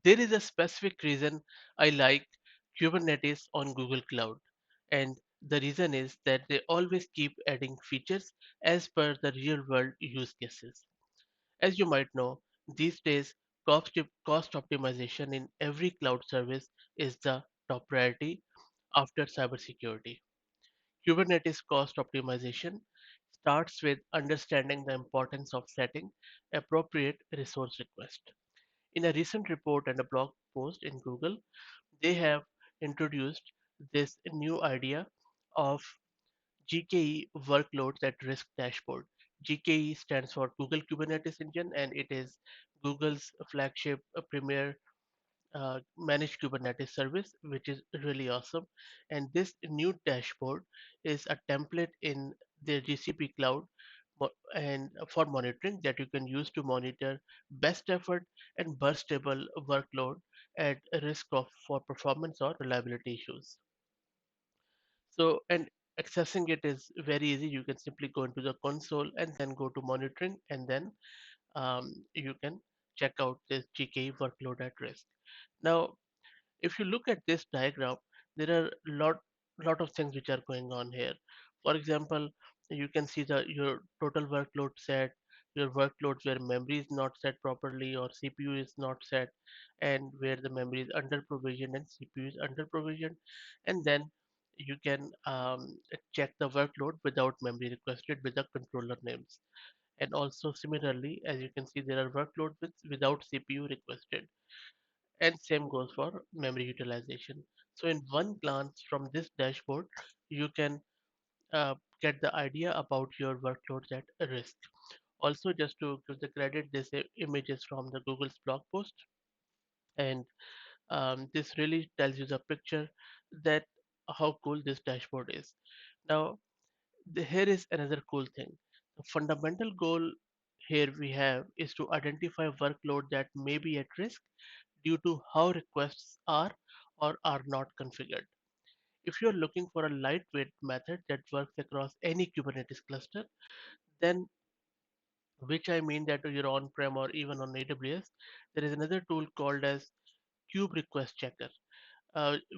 There is a specific reason I like Kubernetes on Google Cloud, and the reason is that they always keep adding features as per the real world use cases. As you might know, these days cost optimization in every cloud service is the top priority after cybersecurity. Kubernetes cost optimization starts with understanding the importance of setting appropriate resource request. In a recent report and a blog post in Google, they have introduced this new idea of GKE Workloads at Risk dashboard. GKE stands for Google Kubernetes Engine, and it is Google's flagship premier managed Kubernetes service, which is really awesome. And this new dashboard is a template in the GCP cloud and for monitoring that you can use to monitor best effort and burstable workload at risk of for performance or reliability issues. So, and accessing it is very easy. You can simply go into the console and then go to monitoring, and then you can check out this GKE workload at risk. Now, if you look at this diagram, there are lot of things which are going on here. For example, you can see the your total workload set, your workloads where memory is not set properly or CPU is not set, and where the memory is under provisioned and CPU is under provisioned, and then you can check the workload without memory requested with the controller names. And also similarly, as you can see, there are workloads without CPU requested, and same goes for memory utilization. So in one glance from this dashboard, you can get the idea about your workloads at risk. Also, just to give the credit, this image is from the Google's blog post, and this really tells you the picture that how cool this dashboard is. Now, here is another cool thing. The fundamental goal here we have is to identify workload that may be at risk due to how requests are or are not configured. If you're looking for a lightweight method that works across any Kubernetes cluster, then which I mean that you're on-prem or even on AWS, there is another tool called as Kube Request Checker,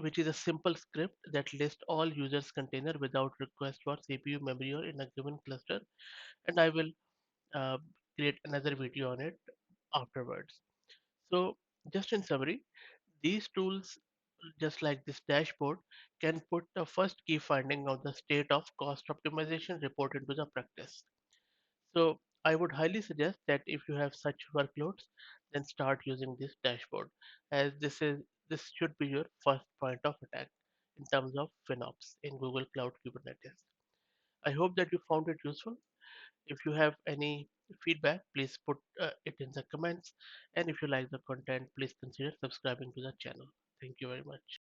which is a simple script that lists all users container without request for CPU memory or in a given cluster. And I will uh, create another video on it afterwards. So just in summary, these tools, just like this dashboard, can put the first key finding of the state of cost optimization report into the practice. So I would highly suggest that if you have such workloads, then start using this dashboard, as this should be your first point of attack in terms of FinOps in Google Cloud Kubernetes. I hope that you found it useful. If you have any feedback, please put it in the comments. And if you like the content, please consider subscribing to the channel. Thank you very much.